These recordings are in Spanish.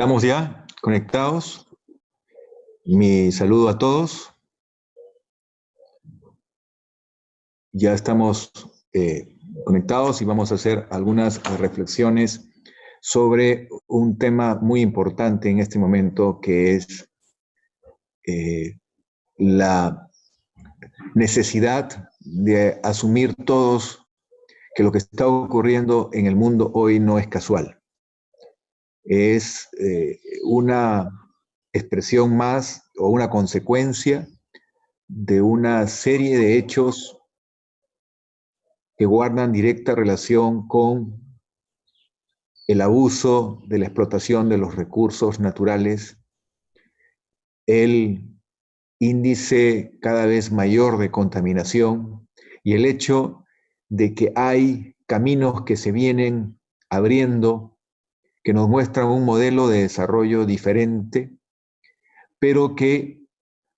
Estamos ya conectados. Mi saludo a todos. Ya estamos conectados y vamos a hacer algunas reflexiones sobre un tema muy importante en este momento, que es la necesidad de asumir todos que lo que está ocurriendo en el mundo hoy no es casual. Es una expresión más o una consecuencia de una serie de hechos que guardan directa relación con el abuso de la explotación de los recursos naturales, el índice cada vez mayor de contaminación y el hecho de que hay caminos que se vienen abriendo, que nos muestran un modelo de desarrollo diferente, pero que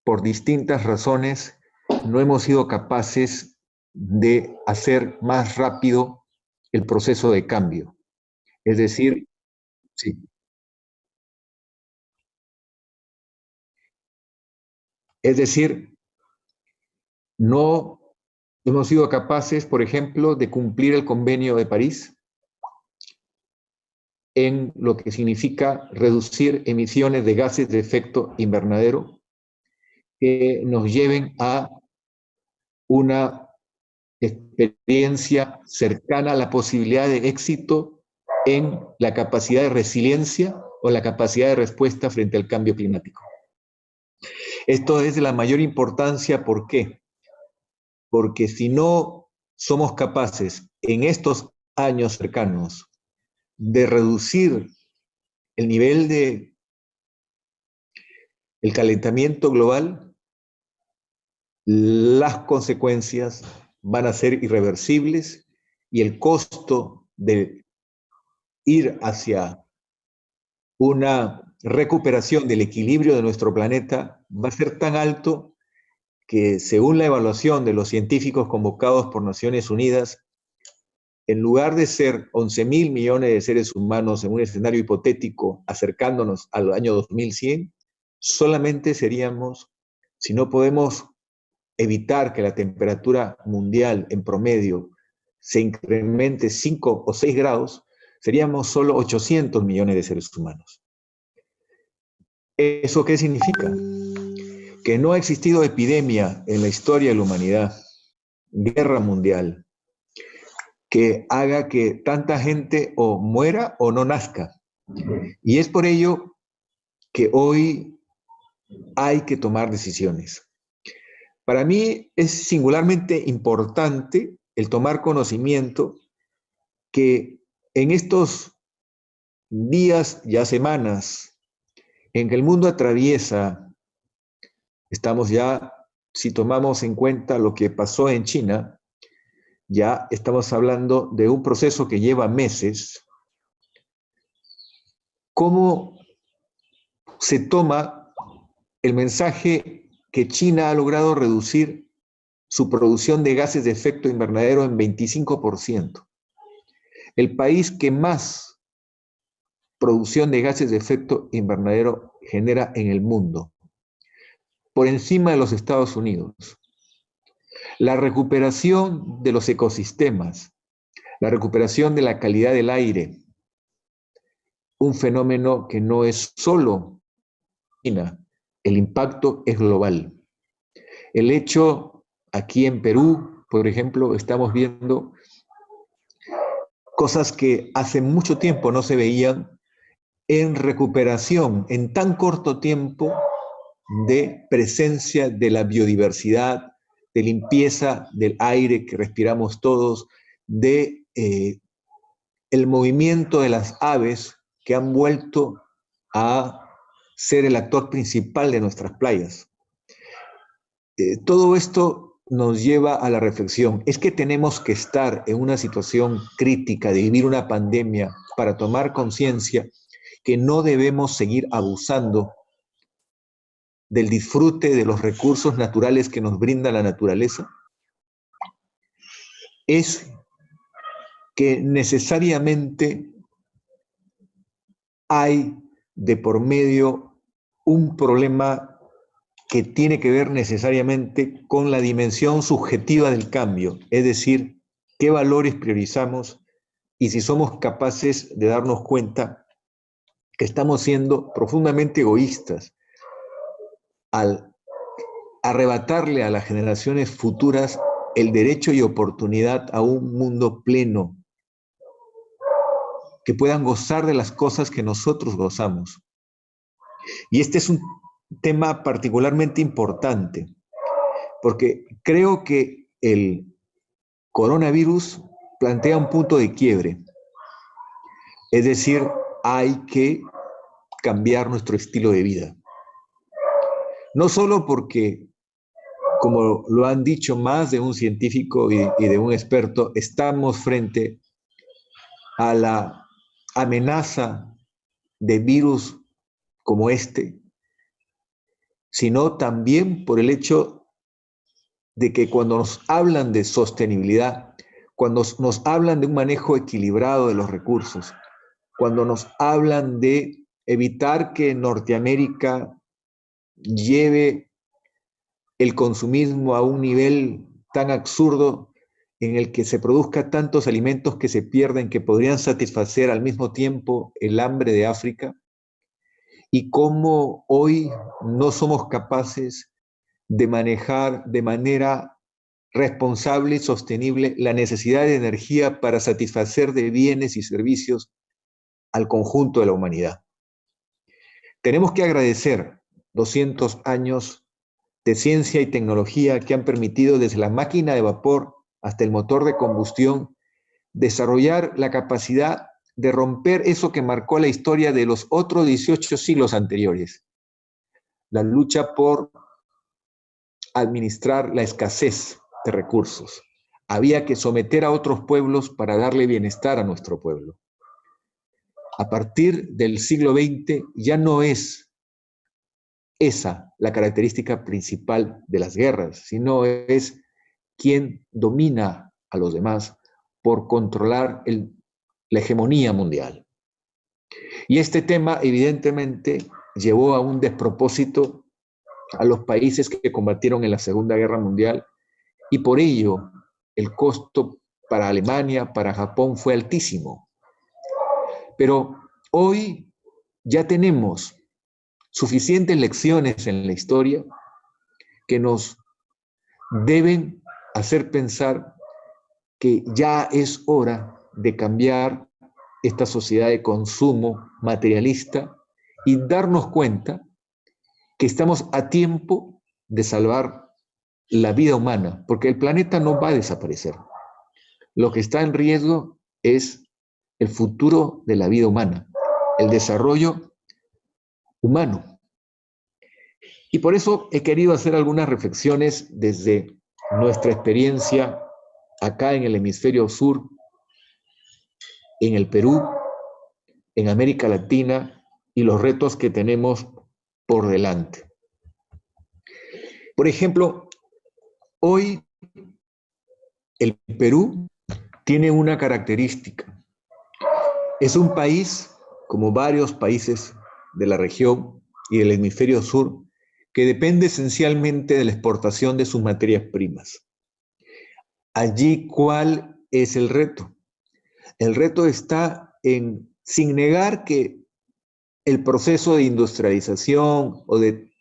por distintas razones no hemos sido capaces de hacer más rápido el proceso de cambio. Es decir, sí, es decir, no hemos sido capaces, por ejemplo, de cumplir el Convenio de París en lo que significa reducir emisiones de gases de efecto invernadero que nos lleven a una experiencia cercana a la posibilidad de éxito en la capacidad de resiliencia o la capacidad de respuesta frente al cambio climático. Esto es de la mayor importancia, ¿por qué? Porque si no somos capaces en estos años cercanos de reducir el nivel de el calentamiento global, las consecuencias van a ser irreversibles y el costo de ir hacia una recuperación del equilibrio de nuestro planeta va a ser tan alto que, según la evaluación de los científicos convocados por Naciones Unidas, en lugar de ser 11.000 millones de seres humanos en un escenario hipotético acercándonos al año 2100, solamente seríamos, si no podemos evitar que la temperatura mundial en promedio se incremente 5 o 6 grados, seríamos solo 800 millones de seres humanos. ¿Eso qué significa? Que no ha existido epidemia en la historia de la humanidad, guerra mundial, que haga que tanta gente o muera o no nazca. Y es por ello que hoy hay que tomar decisiones. Para mí es singularmente importante el tomar conocimiento que en estos días, ya semanas, en que el mundo atraviesa, estamos ya, si tomamos en cuenta lo que pasó en China, ya estamos hablando de un proceso que lleva meses. ¿Cómo se toma el mensaje que China ha logrado reducir su producción de gases de efecto invernadero en 25%? El país que más producción de gases de efecto invernadero genera en el mundo, por encima de los Estados Unidos. La recuperación de los ecosistemas, la recuperación de la calidad del aire, un fenómeno que no es solo China, el impacto es global. El hecho, aquí en Perú, por ejemplo, estamos viendo cosas que hace mucho tiempo no se veían en recuperación, en tan corto tiempo, de presencia de la biodiversidad, de limpieza del aire que respiramos todos, de el movimiento de las aves que han vuelto a ser el actor principal de nuestras playas. Todo esto nos lleva a la reflexión. ¿Es que tenemos que estar en una situación crítica de vivir una pandemia para tomar conciencia que no debemos seguir abusando del disfrute de los recursos naturales que nos brinda la naturaleza? Es que necesariamente hay de por medio un problema que tiene que ver necesariamente con la dimensión subjetiva del cambio, es decir, qué valores priorizamos y si somos capaces de darnos cuenta que estamos siendo profundamente egoístas al arrebatarle a las generaciones futuras el derecho y oportunidad a un mundo pleno, que puedan gozar de las cosas que nosotros gozamos. Y este es un tema particularmente importante, porque creo que el coronavirus plantea un punto de quiebre. Es decir, hay que cambiar nuestro estilo de vida. No solo porque, como lo han dicho más de un científico y de un experto, estamos frente a la amenaza de virus como este, sino también por el hecho de que cuando nos hablan de sostenibilidad, cuando nos hablan de un manejo equilibrado de los recursos, cuando nos hablan de evitar que Norteamérica lleve el consumismo a un nivel tan absurdo en el que se produzca tantos alimentos que se pierden, que podrían satisfacer al mismo tiempo el hambre de África, y cómo hoy no somos capaces de manejar de manera responsable y sostenible la necesidad de energía para satisfacer de bienes y servicios al conjunto de la humanidad. Tenemos que agradecer 200 años de ciencia y tecnología que han permitido desde la máquina de vapor hasta el motor de combustión desarrollar la capacidad de romper eso que marcó la historia de los otros 18 siglos anteriores, la lucha por administrar la escasez de recursos. Había que someter a otros pueblos para darle bienestar a nuestro pueblo. A partir del siglo XX ya no es esa la característica principal de las guerras, sino es quien domina a los demás por controlar la hegemonía mundial. Y este tema evidentemente llevó a un despropósito a los países que combatieron en la Segunda Guerra Mundial y por ello el costo para Alemania, para Japón fue altísimo. Pero hoy ya tenemos suficientes lecciones en la historia que nos deben hacer pensar que ya es hora de cambiar esta sociedad de consumo materialista y darnos cuenta que estamos a tiempo de salvar la vida humana, porque el planeta no va a desaparecer. Lo que está en riesgo es el futuro de la vida humana, el desarrollo humano. Y por eso he querido hacer algunas reflexiones desde nuestra experiencia acá en el hemisferio sur, en el Perú, en América Latina y los retos que tenemos por delante. Por ejemplo, hoy el Perú tiene una característica. Es un país, como varios países de la región y del hemisferio sur, que depende esencialmente de la exportación de sus materias primas. Allí, ¿cuál es el reto? El reto está en, sin negar que el proceso de industrialización o de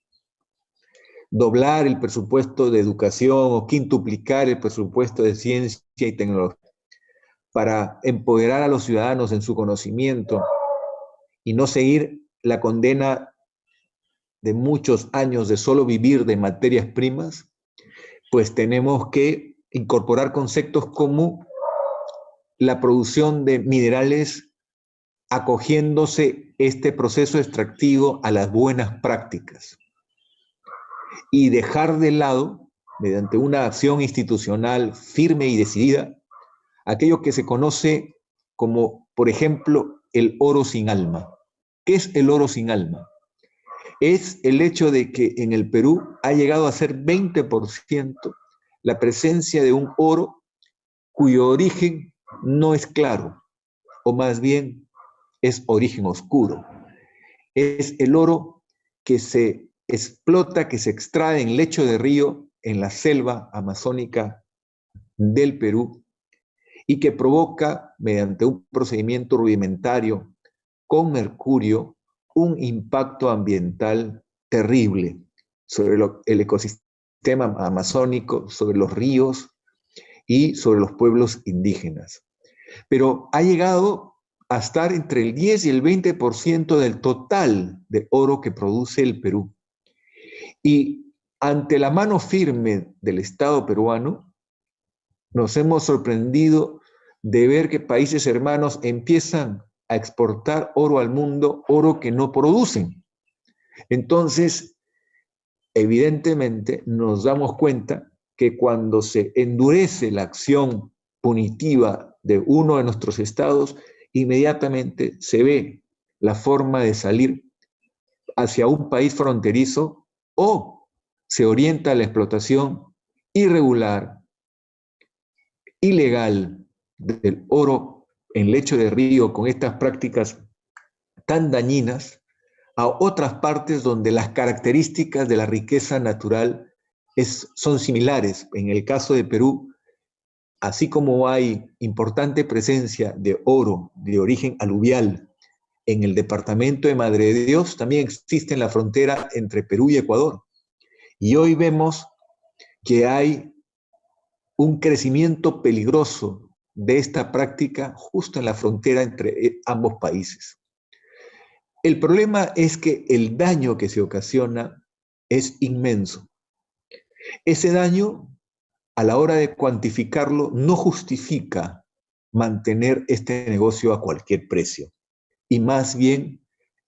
doblar el presupuesto de educación o quintuplicar el presupuesto de ciencia y tecnología para empoderar a los ciudadanos en su conocimiento y no seguir la condena de muchos años de solo vivir de materias primas, pues tenemos que incorporar conceptos como la producción de minerales acogiéndose este proceso extractivo a las buenas prácticas y dejar de lado, mediante una acción institucional firme y decidida, aquello que se conoce como, por ejemplo, el oro sin alma. ¿Qué es el oro sin alma? Es el hecho de que en el Perú ha llegado a ser 20% la presencia de un oro cuyo origen no es claro, o más bien es origen oscuro. es el oro que se explota, que se extrae en lecho de río en la selva amazónica del Perú y que provoca, mediante un procedimiento rudimentario con mercurio, un impacto ambiental terrible sobre el ecosistema amazónico, sobre los ríos y sobre los pueblos indígenas. Pero ha llegado a estar entre el 10 y el 20% del total de oro que produce el Perú. Y ante la mano firme del Estado peruano, nos hemos sorprendido de ver que países hermanos empiezan a exportar oro al mundo, oro que no producen. Entonces, evidentemente, nos damos cuenta que cuando se endurece la acción punitiva de uno de nuestros estados, inmediatamente se ve la forma de salir hacia un país fronterizo o se orienta a la explotación irregular, ilegal del oro en lecho de río con estas prácticas tan dañinas a otras partes donde las características de la riqueza natural son similares. En el caso de Perú, así como hay importante presencia de oro de origen aluvial en el departamento de Madre de Dios, también existe en la frontera entre Perú y Ecuador. Y hoy vemos que hay un crecimiento peligroso de esta práctica justo en la frontera entre ambos países. El problema es que el daño que se ocasiona es inmenso. Ese daño, a la hora de cuantificarlo, no justifica mantener este negocio a cualquier precio. Y más bien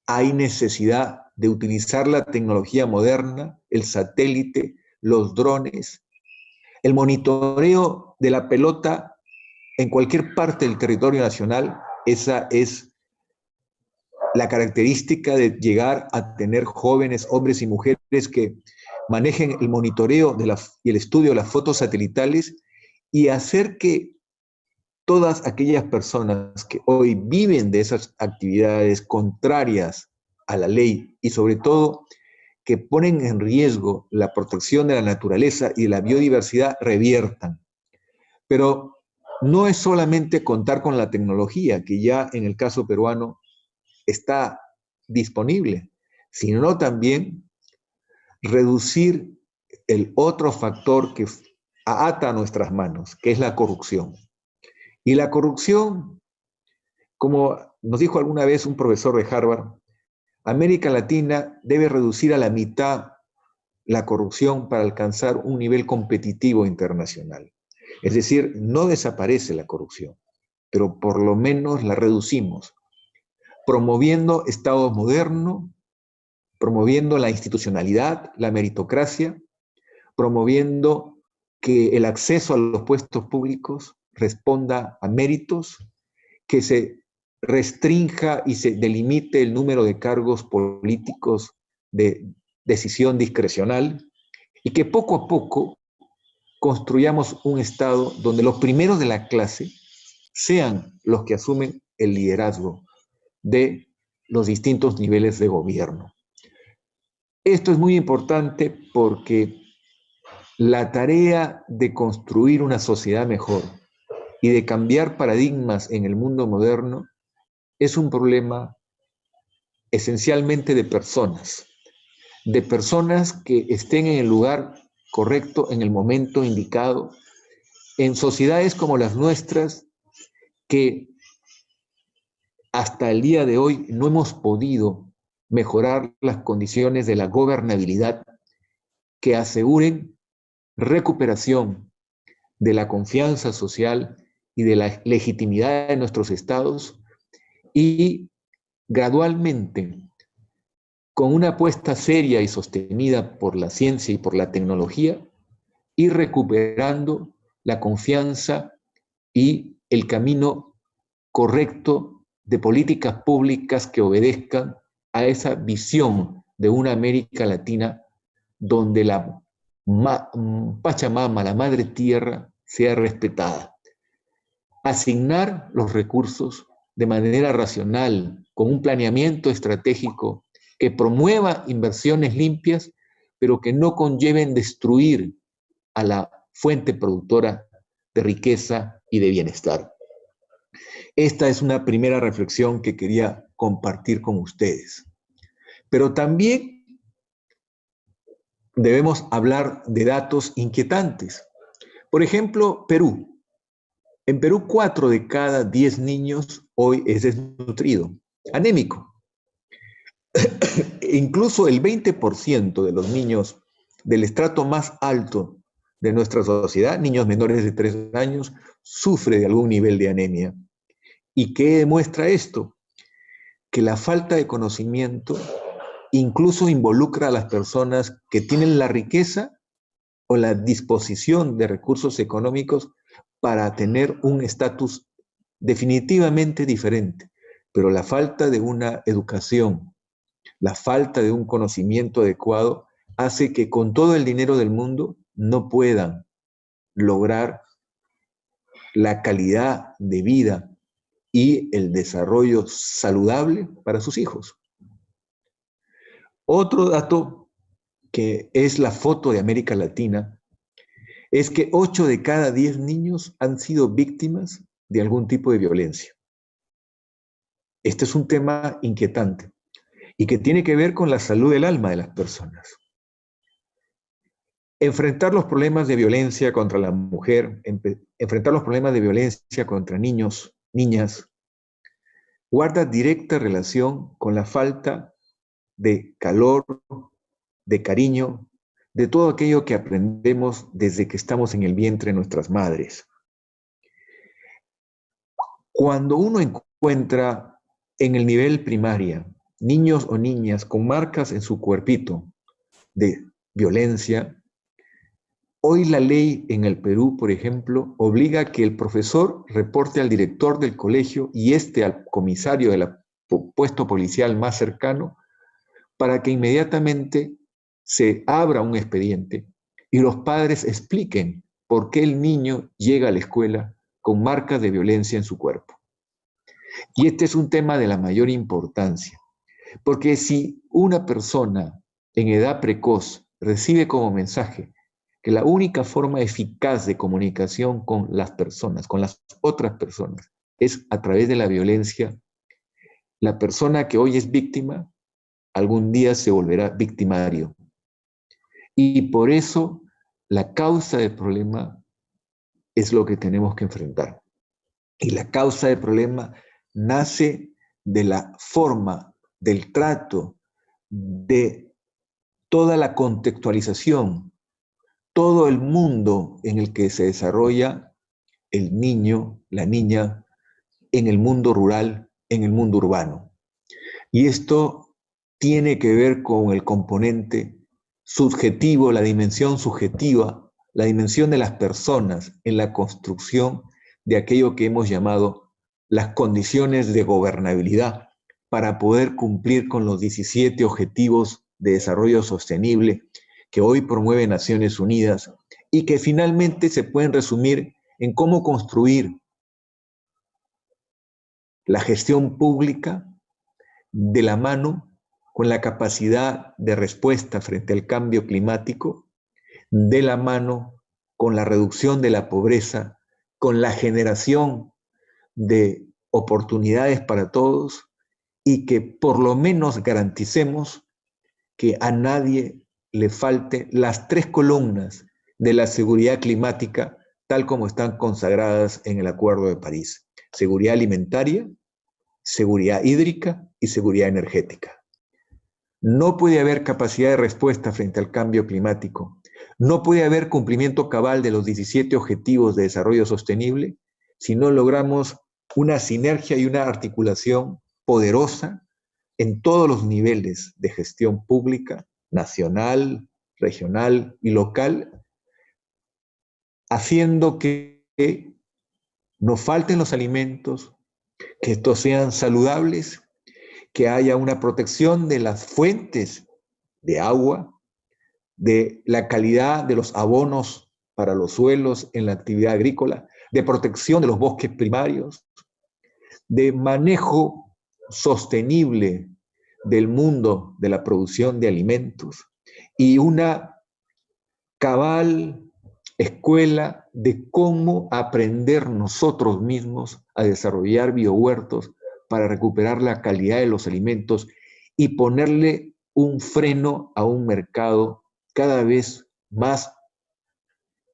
hay necesidad de utilizar la tecnología moderna, el satélite, los drones, el monitoreo de la pelota en cualquier parte del territorio nacional. Esa es la característica de llegar a tener jóvenes, hombres y mujeres que manejen el monitoreo y el estudio de las fotos satelitales y hacer que todas aquellas personas que hoy viven de esas actividades contrarias a la ley y sobre todo que ponen en riesgo la protección de la naturaleza y de la biodiversidad reviertan. Pero no es solamente contar con la tecnología, que ya en el caso peruano está disponible, sino también reducir el otro factor que ata a nuestras manos, que es la corrupción. Y la corrupción, como nos dijo alguna vez un profesor de Harvard, América Latina debe reducir a la mitad la corrupción para alcanzar un nivel competitivo internacional. Es decir, no desaparece la corrupción, pero por lo menos la reducimos, promoviendo Estado moderno, promoviendo la institucionalidad, la meritocracia, promoviendo que el acceso a los puestos públicos responda a méritos, que se restrinja y se delimite el número de cargos políticos de decisión discrecional y que poco a poco construyamos un Estado donde los primeros de la clase sean los que asumen el liderazgo de los distintos niveles de gobierno. Esto es muy importante porque la tarea de construir una sociedad mejor y de cambiar paradigmas en el mundo moderno es un problema esencialmente de personas que estén en el lugar correcto, en el momento indicado, en sociedades como las nuestras, que hasta el día de hoy no hemos podido mejorar las condiciones de la gobernabilidad que aseguren recuperación de la confianza social y de la legitimidad de nuestros estados y gradualmente, con una apuesta seria y sostenida por la ciencia y por la tecnología, ir recuperando la confianza y el camino correcto de políticas públicas que obedezcan a esa visión de una América Latina donde la Pachamama, la Madre Tierra, sea respetada. Asignar los recursos de manera racional, con un planeamiento estratégico que promueva inversiones limpias, pero que no conlleven destruir a la fuente productora de riqueza y de bienestar. Esta es una primera reflexión que quería compartir con ustedes. Pero también debemos hablar de datos inquietantes. Por ejemplo, Perú. En Perú, 4 de cada 10 niños hoy es desnutrido, anémico. Incluso el 20% de los niños del estrato más alto de nuestra sociedad, niños menores de 3 años, sufre de algún nivel de anemia. ¿Y qué demuestra esto? Que la falta de conocimiento incluso involucra a las personas que tienen la riqueza o la disposición de recursos económicos para tener un estatus definitivamente diferente. Pero la falta de una educación, la falta de un conocimiento adecuado hace que con todo el dinero del mundo no puedan lograr la calidad de vida y el desarrollo saludable para sus hijos. Otro dato que es la foto de América Latina es que 8 de cada 10 niños han sido víctimas de algún tipo de violencia. Este es un tema inquietante y que tiene que ver con la salud del alma de las personas. Enfrentar los problemas de violencia contra la mujer, enfrentar los problemas de violencia contra niños, niñas, guarda directa relación con la falta de calor, de cariño, de todo aquello que aprendemos desde que estamos en el vientre de nuestras madres. Cuando uno encuentra en el nivel primaria niños o niñas con marcas en su cuerpito de violencia, hoy la ley en el Perú, por ejemplo, obliga a que el profesor reporte al director del colegio y al comisario del puesto policial más cercano para que inmediatamente se abra un expediente y los padres expliquen por qué el niño llega a la escuela con marcas de violencia en su cuerpo. Y este es un tema de la mayor importancia, porque si una persona en edad precoz recibe como mensaje que la única forma eficaz de comunicación con las personas, con las otras personas, es a través de la violencia, la persona que hoy es víctima, algún día se volverá victimario. Y por eso la causa del problema es lo que tenemos que enfrentar. Y la causa del problema nace de la forma, del trato, de toda la contextualización, todo el mundo en el que se desarrolla el niño, la niña, en el mundo rural, en el mundo urbano. Y esto tiene que ver con el componente subjetivo, la dimensión subjetiva, la dimensión de las personas en la construcción de aquello que hemos llamado las condiciones de gobernabilidad para poder cumplir con los 17 objetivos de desarrollo sostenible que hoy promueve Naciones Unidas y que finalmente se pueden resumir en cómo construir la gestión pública de la mano con la capacidad de respuesta frente al cambio climático, de la mano con la reducción de la pobreza, con la generación de oportunidades para todos y que por lo menos garanticemos que a nadie le falte las 3 columnas de la seguridad climática tal como están consagradas en el Acuerdo de París. Seguridad alimentaria, seguridad hídrica y seguridad energética. No puede haber capacidad de respuesta frente al cambio climático. No puede haber cumplimiento cabal de los 17 Objetivos de Desarrollo Sostenible si no logramos una sinergia y una articulación poderosa en todos los niveles de gestión pública, nacional, regional y local, haciendo que no falten los alimentos, que estos sean saludables, que haya una protección de las fuentes de agua, de la calidad de los abonos para los suelos en la actividad agrícola, de protección de los bosques primarios, de manejo sostenible del mundo de la producción de alimentos y una cabal escuela de cómo aprender nosotros mismos a desarrollar biohuertos para recuperar la calidad de los alimentos y ponerle un freno a un mercado cada vez más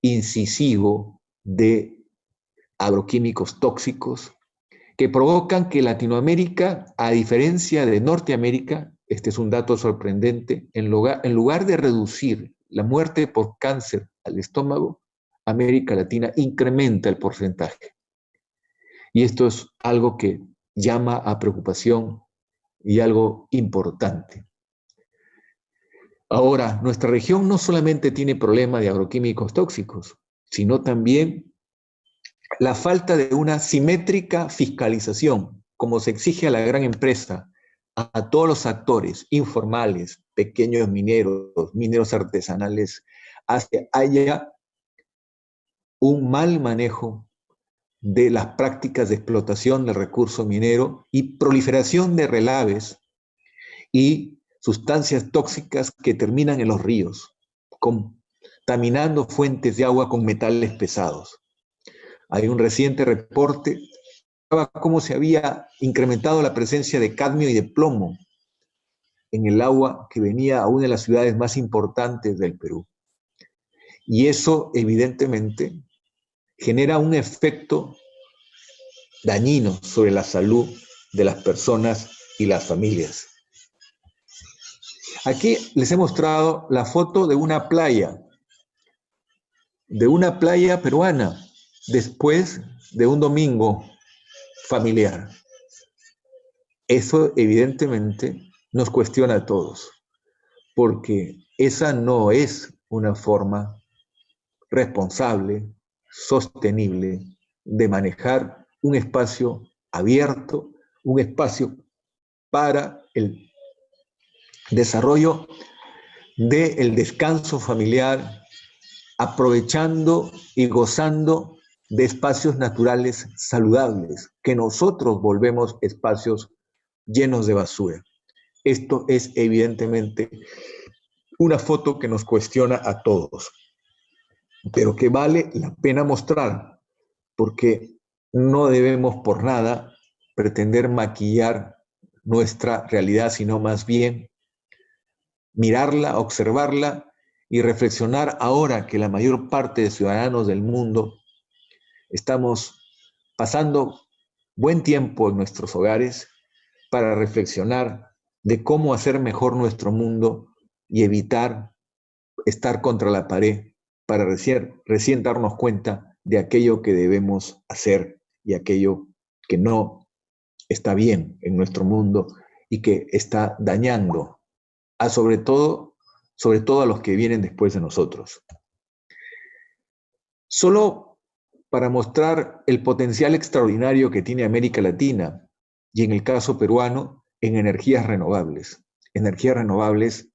incisivo de agroquímicos tóxicos que provocan que Latinoamérica, a diferencia de Norteamérica, este es un dato sorprendente, en lugar de reducir la muerte por cáncer al estómago, América Latina incrementa el porcentaje. Y esto es algo que llama a preocupación y algo importante. Ahora, nuestra región no solamente tiene problemas de agroquímicos tóxicos, sino también la falta de una simétrica fiscalización, como se exige a la gran empresa, a todos los actores informales, pequeños mineros, mineros artesanales, hacia haya un mal manejo de las prácticas de explotación del recurso minero y proliferación de relaves y sustancias tóxicas que terminan en los ríos, contaminando fuentes de agua con metales pesados. Hay un reciente reporte cómo se había incrementado la presencia de cadmio y de plomo en el agua que venía a una de las ciudades más importantes del Perú. Y eso, evidentemente, genera un efecto dañino sobre la salud de las personas y las familias. Aquí les he mostrado la foto de una playa peruana, después de un domingo familiar. Eso evidentemente nos cuestiona a todos, porque esa no es una forma responsable, sostenible de manejar un espacio abierto, un espacio para el desarrollo del descanso familiar, aprovechando y gozando de espacios naturales saludables, que nosotros volvemos espacios llenos de basura. Esto es evidentemente una foto que nos cuestiona a todos, pero que vale la pena mostrar, porque no debemos por nada pretender maquillar nuestra realidad, sino más bien mirarla, observarla y reflexionar ahora que la mayor parte de ciudadanos del mundo estamos pasando buen tiempo en nuestros hogares para reflexionar de cómo hacer mejor nuestro mundo y evitar estar contra la pared para recién darnos cuenta de aquello que debemos hacer y aquello que no está bien en nuestro mundo y que está dañando sobre todo a los que vienen después de nosotros. Solo para mostrar el potencial extraordinario que tiene América Latina y en el caso peruano en energías renovables. Energías renovables,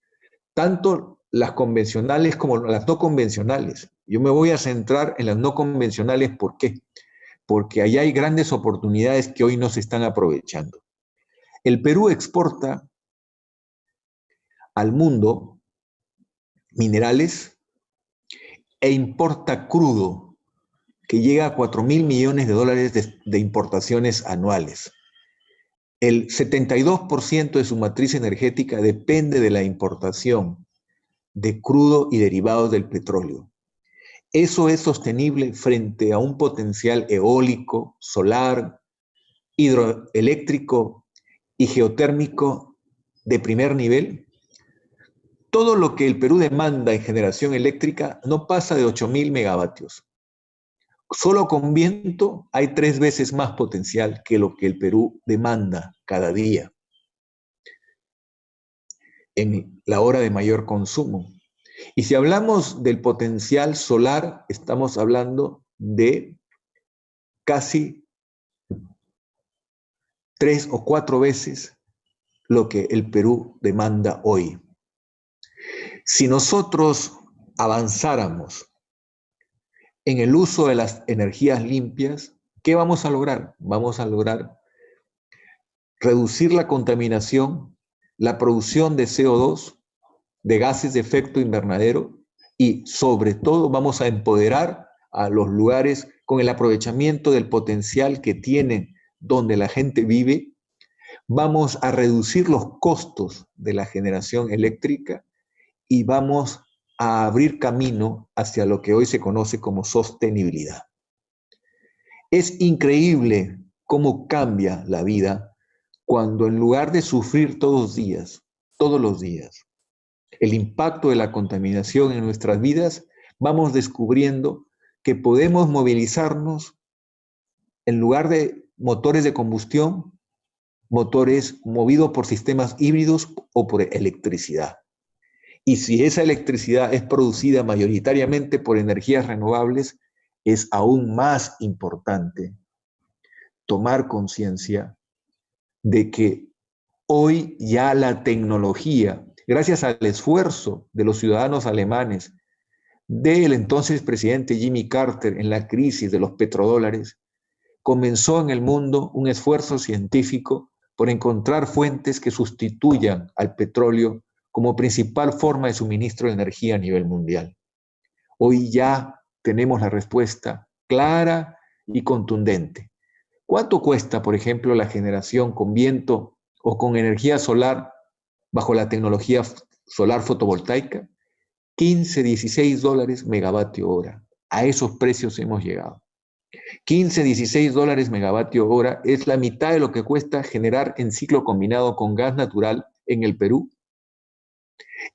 tanto las convencionales como las no convencionales. Yo me voy a centrar en las no convencionales, ¿por qué? Porque allá hay grandes oportunidades que hoy no se están aprovechando. El Perú exporta al mundo minerales e importa crudo que llega a 4.000 millones de dólares de importaciones anuales. El 72% de su matriz energética depende de la importación de crudo y derivados del petróleo. Eso es sostenible frente a un potencial eólico, solar, hidroeléctrico y geotérmico de primer nivel. Todo lo que el Perú demanda en generación eléctrica no pasa de 8.000 megavatios. Solo con viento hay 3 veces más potencial que lo que el Perú demanda cada día en la hora de mayor consumo. Y si hablamos del potencial solar, estamos hablando de casi 3 o 4 veces lo que el Perú demanda hoy. Si nosotros avanzáramos en el uso de las energías limpias, ¿qué vamos a lograr? Vamos a lograr reducir la contaminación, la producción de CO2, de gases de efecto invernadero, y sobre todo vamos a empoderar a los lugares con el aprovechamiento del potencial que tienen donde la gente vive. Vamos a reducir los costos de la generación eléctrica y vamos a abrir camino hacia lo que hoy se conoce como sostenibilidad. Es increíble cómo cambia la vida cuando en lugar de sufrir todos los días, el impacto de la contaminación en nuestras vidas, vamos descubriendo que podemos movilizarnos en lugar de motores de combustión, motores movidos por sistemas híbridos o por electricidad. Y si esa electricidad es producida mayoritariamente por energías renovables, es aún más importante tomar conciencia de que hoy ya la tecnología, gracias al esfuerzo de los ciudadanos alemanes, del entonces presidente Jimmy Carter en la crisis de los petrodólares, comenzó en el mundo un esfuerzo científico por encontrar fuentes que sustituyan al petróleo como principal forma de suministro de energía a nivel mundial. Hoy ya tenemos la respuesta clara y contundente. ¿Cuánto cuesta, por ejemplo, la generación con viento o con energía solar bajo la tecnología solar fotovoltaica? 15, 16 dólares megavatio hora. A esos precios hemos llegado. 15, 16 dólares megavatio hora es la mitad de lo que cuesta generar en ciclo combinado con gas natural en el Perú.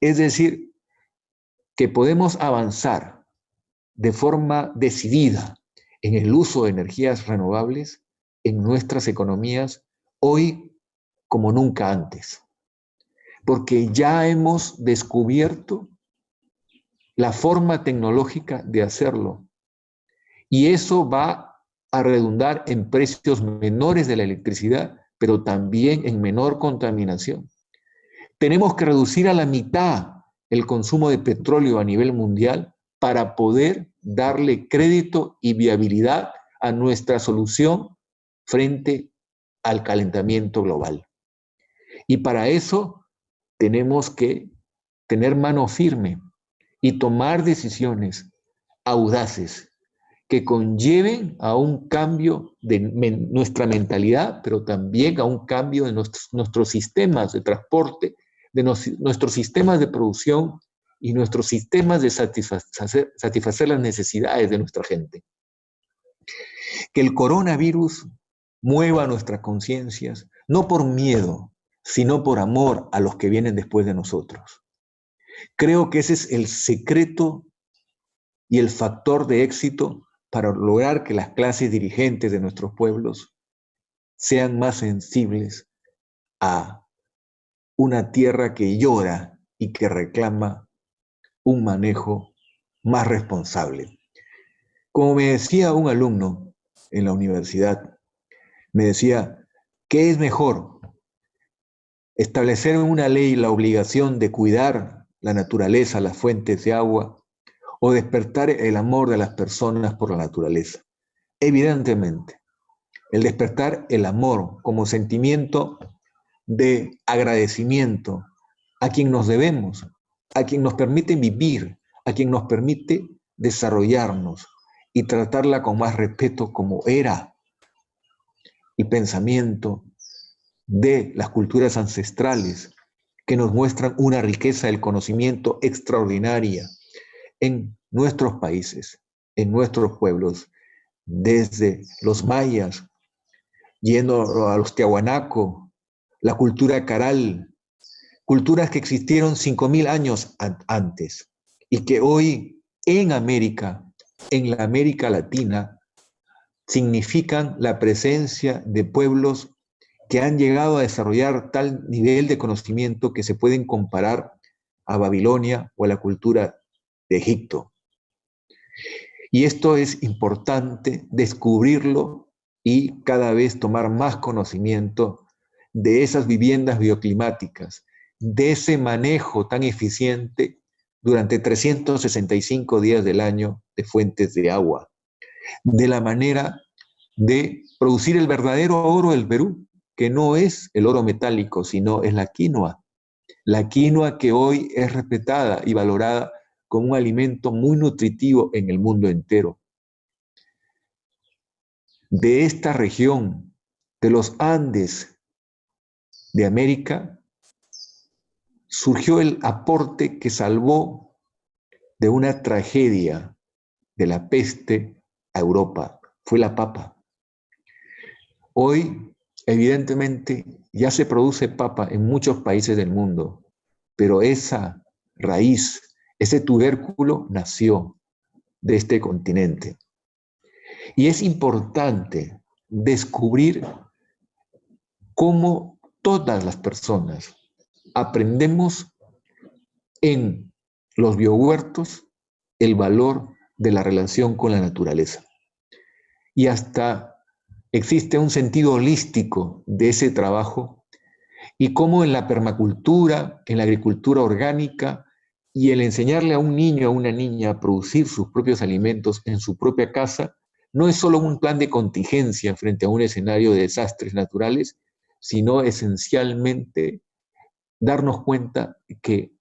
Es decir, que podemos avanzar de forma decidida en el uso de energías renovables en nuestras economías hoy como nunca antes. Porque ya hemos descubierto la forma tecnológica de hacerlo. Y eso va a redundar en precios menores de la electricidad, pero también en menor contaminación. Tenemos que reducir a la mitad el consumo de petróleo a nivel mundial para poder darle crédito y viabilidad a nuestra solución frente al calentamiento global. Y para eso tenemos que tener mano firme y tomar decisiones audaces que conlleven a un cambio de nuestra mentalidad, pero también a un cambio de nuestros sistemas de transporte, de nuestros sistemas de producción y nuestros sistemas de satisfacer las necesidades de nuestra gente. Que el coronavirus mueva nuestras conciencias, no por miedo, sino por amor a los que vienen después de nosotros. Creo que ese es el secreto y el factor de éxito para lograr que las clases dirigentes de nuestros pueblos sean más sensibles a una tierra que llora y que reclama un manejo más responsable. Como me decía un alumno en la universidad, me decía, ¿qué es mejor? ¿Establecer en una ley la obligación de cuidar la naturaleza, las fuentes de agua, o despertar el amor de las personas por la naturaleza? Evidentemente, el despertar el amor como sentimiento de agradecimiento a quien nos debemos, a quien nos permite vivir, a quien nos permite desarrollarnos y tratarla con más respeto como era el pensamiento de las culturas ancestrales que nos muestran una riqueza del conocimiento extraordinaria en nuestros países, en nuestros pueblos, desde los mayas, yendo a los tiahuanaco, la cultura caral, culturas que existieron 5.000 años antes y que hoy en América, en la América Latina, significan la presencia de pueblos que han llegado a desarrollar tal nivel de conocimiento que se pueden comparar a Babilonia o a la cultura de Egipto. Y esto es importante descubrirlo y cada vez tomar más conocimiento de esas viviendas bioclimáticas, de ese manejo tan eficiente durante 365 días del año de fuentes de agua, de la manera de producir el verdadero oro del Perú, que no es el oro metálico, sino es la quinoa, La quinoa que hoy es respetada y valorada como un alimento muy nutritivo en el mundo entero. De esta región, de los Andes de América, surgió el aporte que salvó de una tragedia de la peste a Europa. Fue la papa. Hoy, evidentemente, ya se produce papa en muchos países del mundo, pero esa raíz, ese tubérculo nació de este continente. Y es importante descubrir cómo todas las personas aprendemos en los biohuertos el valor de la relación con la naturaleza. Y hasta existe un sentido holístico de ese trabajo y cómo en la permacultura, en la agricultura orgánica y el enseñarle a un niño, a una niña a producir sus propios alimentos en su propia casa, no es solo un plan de contingencia frente a un escenario de desastres naturales, sino esencialmente darnos cuenta que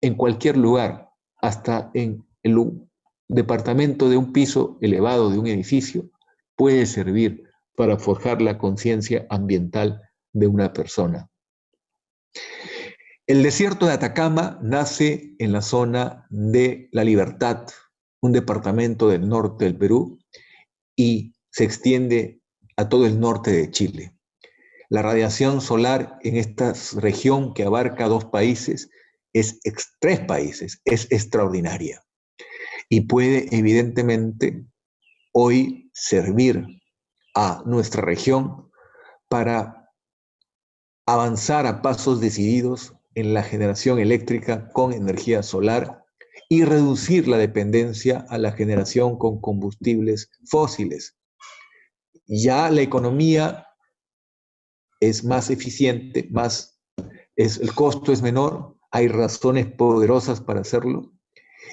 en cualquier lugar, hasta en el departamento de un piso elevado de un edificio, puede servir para forjar la conciencia ambiental de una persona. El desierto de Atacama nace en la zona de La Libertad, un departamento del norte del Perú, y se extiende a todo el norte de Chile. La radiación solar en esta región que abarca tres países, es extraordinaria y puede evidentemente hoy servir a nuestra región para avanzar a pasos decididos en la generación eléctrica con energía solar y reducir la dependencia a la generación con combustibles fósiles. Ya la economía es más eficiente, el costo es menor, hay razones poderosas para hacerlo,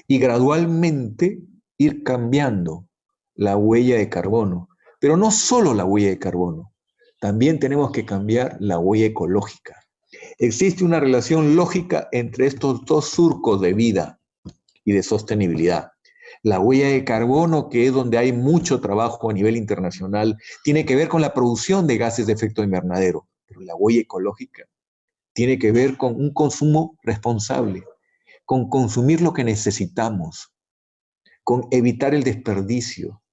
y gradualmente ir cambiando la huella de carbono. Pero no solo la huella de carbono, también tenemos que cambiar la huella ecológica. Existe una relación lógica entre estos dos surcos de vida y de sostenibilidad. La huella de carbono, que es donde hay mucho trabajo a nivel internacional, tiene que ver con la producción de gases de efecto invernadero, pero la huella ecológica tiene que ver con un consumo responsable, con consumir lo que necesitamos, con evitar el desperdicio,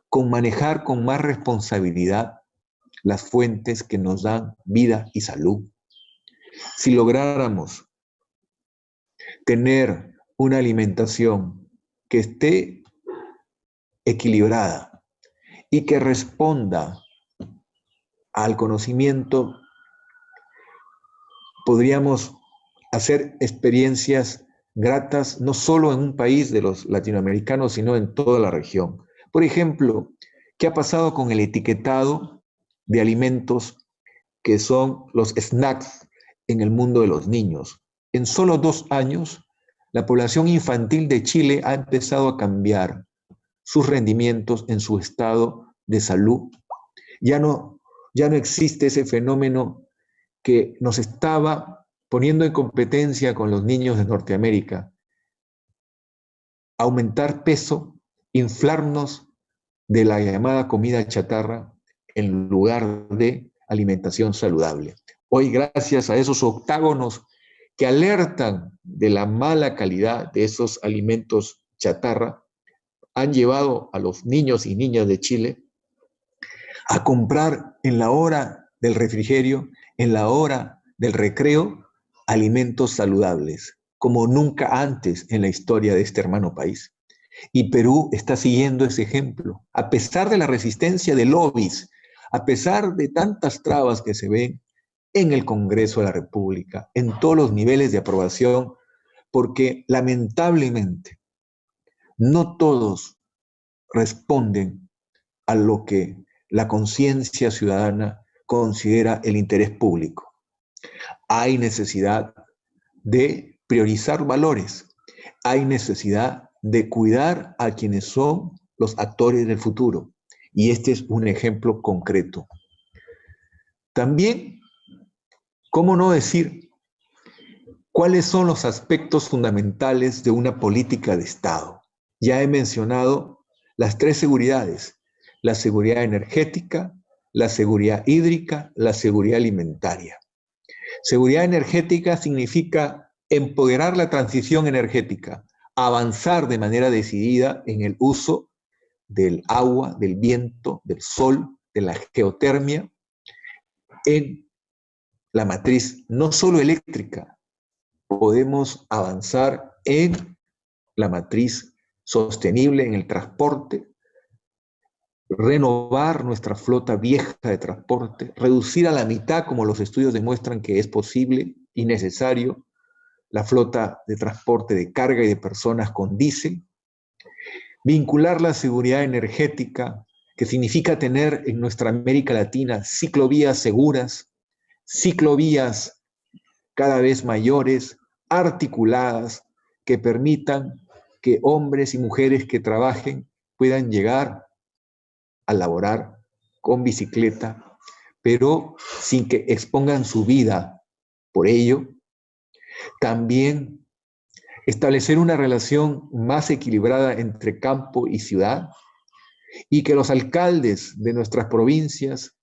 con manejar con más responsabilidad las fuentes que nos dan vida y salud. Si lográramos tener una alimentación que esté equilibrada y que responda al conocimiento, podríamos hacer experiencias gratas no solo en un país de los latinoamericanos, sino en toda la región. Por ejemplo, ¿qué ha pasado con el etiquetado de alimentos que son los snacks en el mundo de los niños? En solo 2 años, la población infantil de Chile ha empezado a cambiar sus rendimientos en su estado de salud. Ya no existe ese fenómeno que nos estaba poniendo en competencia con los niños de Norteamérica. Aumentar peso, inflarnos de la llamada comida chatarra en lugar de alimentación saludable. Hoy, gracias a esos octágonos que alertan de la mala calidad de esos alimentos chatarra, han llevado a los niños y niñas de Chile a comprar en la hora del refrigerio, en la hora del recreo, alimentos saludables, como nunca antes en la historia de este hermano país. Y Perú está siguiendo ese ejemplo, a pesar de la resistencia de lobbies, a pesar de tantas trabas que se ven en el Congreso de la República, en todos los niveles de aprobación, porque lamentablemente no todos responden a lo que la conciencia ciudadana considera el interés público. Hay necesidad de priorizar valores, hay necesidad de cuidar a quienes son los actores del futuro. Y este es un ejemplo concreto. También, ¿cómo no decir ¿Cuáles son los aspectos fundamentales de una política de Estado? Ya he mencionado las tres seguridades: la seguridad energética, la seguridad hídrica, la seguridad alimentaria. Seguridad energética significa empoderar la transición energética, avanzar de manera decidida en el uso del agua, del viento, del sol, de la geotermia, en la matriz no solo eléctrica. Podemos avanzar en la matriz sostenible en el transporte, renovar nuestra flota vieja de transporte, reducir a la mitad, como los estudios demuestran que es posible y necesario, la flota de transporte de carga y de personas con diésel, vincular la seguridad energética, que significa tener en nuestra América Latina ciclovías seguras, ciclovías cada vez mayores, articuladas, que permitan que hombres y mujeres que trabajen puedan llegar a laborar con bicicleta, pero sin que expongan su vida por ello. También establecer una relación más equilibrada entre campo y ciudad, y que los alcaldes de nuestras provincias,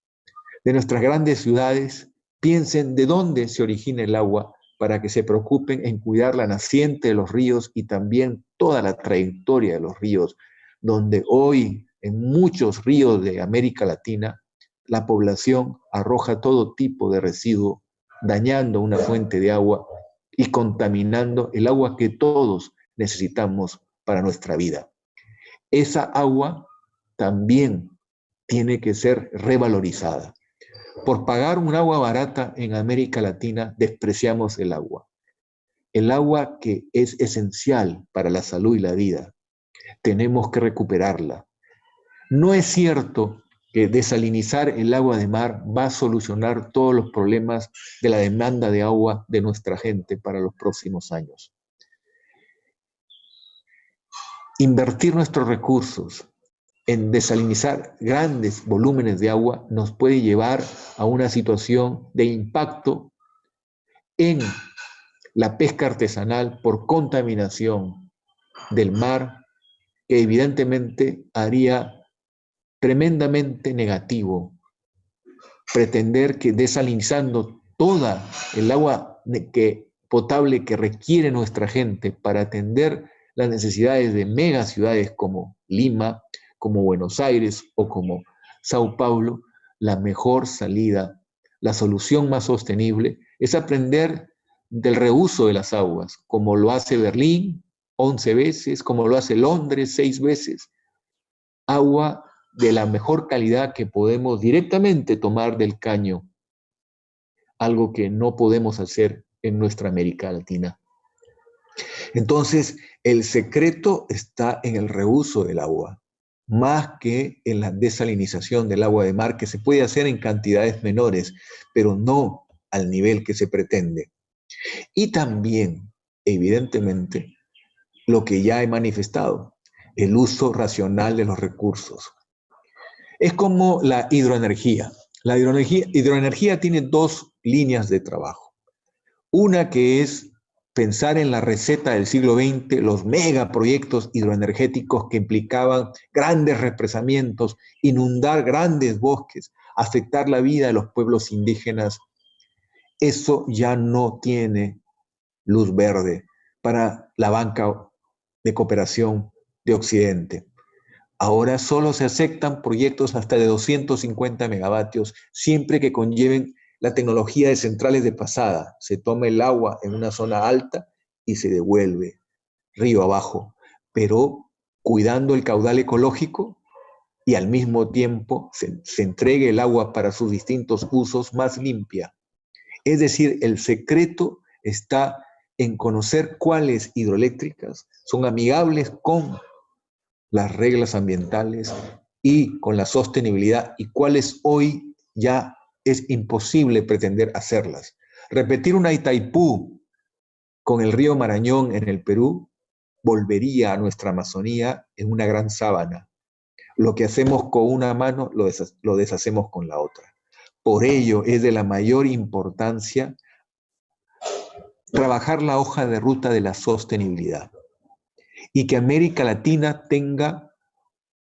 de nuestras grandes ciudades, piensen de dónde se origina el agua para que se preocupen en cuidar la naciente de los ríos y también toda la trayectoria de los ríos, donde hoy en muchos ríos de América Latina la población arroja todo tipo de residuo, dañando una fuente de agua y contaminando el agua que todos necesitamos para nuestra vida. Esa agua también tiene que ser revalorizada. Por pagar un agua barata en América Latina, despreciamos el agua. El agua que es esencial para la salud y la vida, tenemos que recuperarla. No es cierto que desalinizar el agua de mar va a solucionar todos los problemas de la demanda de agua de nuestra gente para los próximos años. Invertir nuestros recursos en desalinizar grandes volúmenes de agua nos puede llevar a una situación de impacto en la pesca artesanal por contaminación del mar, que evidentemente haría tremendamente negativo pretender que desalinizando toda el agua potable que requiere nuestra gente para atender las necesidades de megaciudades como Lima, como Buenos Aires o como Sao Paulo, la mejor salida, la solución más sostenible es aprender del reuso de las aguas, como lo hace Berlín 11 veces, como lo hace Londres 6 veces. Agua de la mejor calidad que podemos directamente tomar del caño, algo que no podemos hacer en nuestra América Latina. Entonces, el secreto está en el reuso del agua, más que en la desalinización del agua de mar, que se puede hacer en cantidades menores, pero no al nivel que se pretende. Y también, evidentemente, lo que ya he manifestado, el uso racional de los recursos. Es como la hidroenergía. La hidroenergía tiene dos líneas de trabajo. Una que es pensar en la receta del siglo XX, los megaproyectos hidroenergéticos que implicaban grandes represamientos, inundar grandes bosques, afectar la vida de los pueblos indígenas. Eso ya no tiene luz verde para la banca de cooperación de Occidente. Ahora solo se aceptan proyectos hasta de 250 megavatios, siempre que conlleven la tecnología de centrales de pasada. Se toma el agua en una zona alta y se devuelve río abajo, pero cuidando el caudal ecológico y al mismo tiempo se entregue el agua para sus distintos usos más limpia. Es decir, el secreto está en conocer cuáles hidroeléctricas son amigables con las reglas ambientales y con la sostenibilidad, y cuáles hoy ya es imposible pretender hacerlas. Repetir una Itaipú con el río Marañón en el Perú volvería a nuestra Amazonía en una gran sábana. Lo que hacemos con una mano lo deshacemos con la otra. Por ello es de la mayor importancia trabajar la hoja de ruta de la sostenibilidad y que América Latina tenga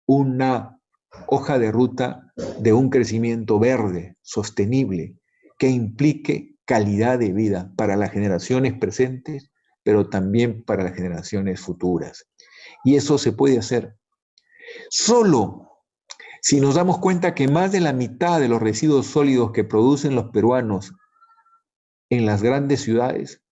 una hoja de ruta de un crecimiento verde, sostenible, que implique calidad de vida para las generaciones presentes, pero también para las generaciones futuras. Y eso se puede hacer solo si nos damos cuenta que más de la mitad de los residuos sólidos que producen los peruanos en las grandes ciudades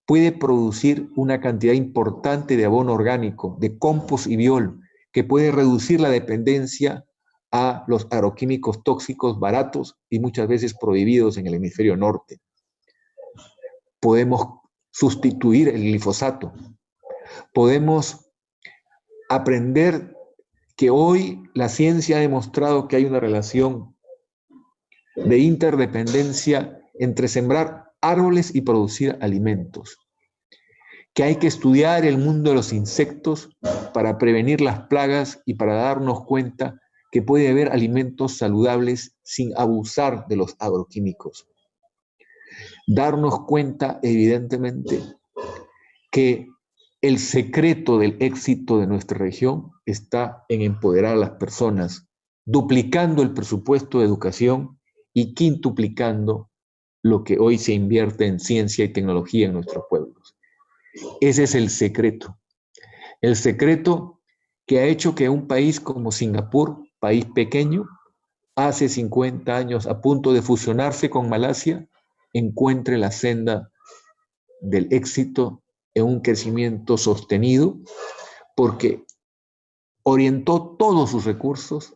puede producir una cantidad importante de abono orgánico, de compost y biol, que puede reducir la dependencia a los agroquímicos tóxicos baratos y muchas veces prohibidos en el hemisferio norte. Podemos sustituir el glifosato. Podemos aprender que hoy la ciencia ha demostrado que hay una relación de interdependencia entre sembrar árboles y producir alimentos, que hay que estudiar el mundo de los insectos para prevenir las plagas y para darnos cuenta que puede haber alimentos saludables sin abusar de los agroquímicos. Darnos cuenta, evidentemente, que el secreto del éxito de nuestra región está en empoderar a las personas, duplicando el presupuesto de educación y quintuplicando lo que hoy se invierte en ciencia y tecnología en nuestros pueblos. Ese es el secreto que ha hecho que un país como Singapur, país pequeño, hace 50 años a punto de fusionarse con Malasia, encuentre la senda del éxito en un crecimiento sostenido, porque orientó todos sus recursos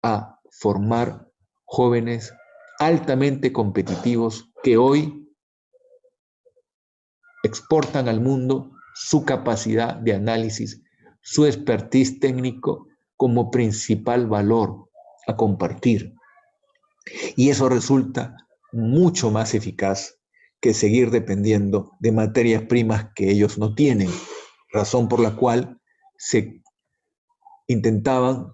a formar jóvenes altamente competitivos que hoy exportan al mundo su capacidad de análisis, su expertise técnico como principal valor a compartir. Y eso resulta mucho más eficaz que seguir dependiendo de materias primas que ellos no tienen, razón por la cual se intentaban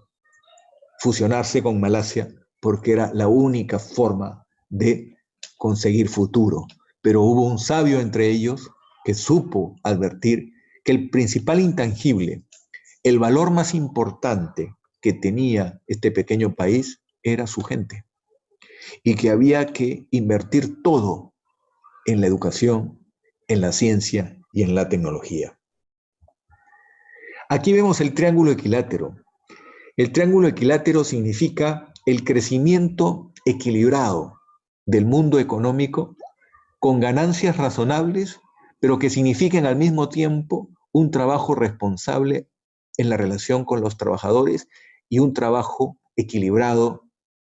fusionarse con Malasia porque era la única forma de conseguir futuro. Pero hubo un sabio entre ellos que supo advertir que el principal intangible, el valor más importante que tenía este pequeño país era su gente y que había que invertir todo en la educación, en la ciencia y en la tecnología. Aquí vemos el triángulo equilátero. El triángulo equilátero significa el crecimiento equilibrado del mundo económico con ganancias razonables, pero que signifiquen al mismo tiempo un trabajo responsable en la relación con los trabajadores y un trabajo equilibrado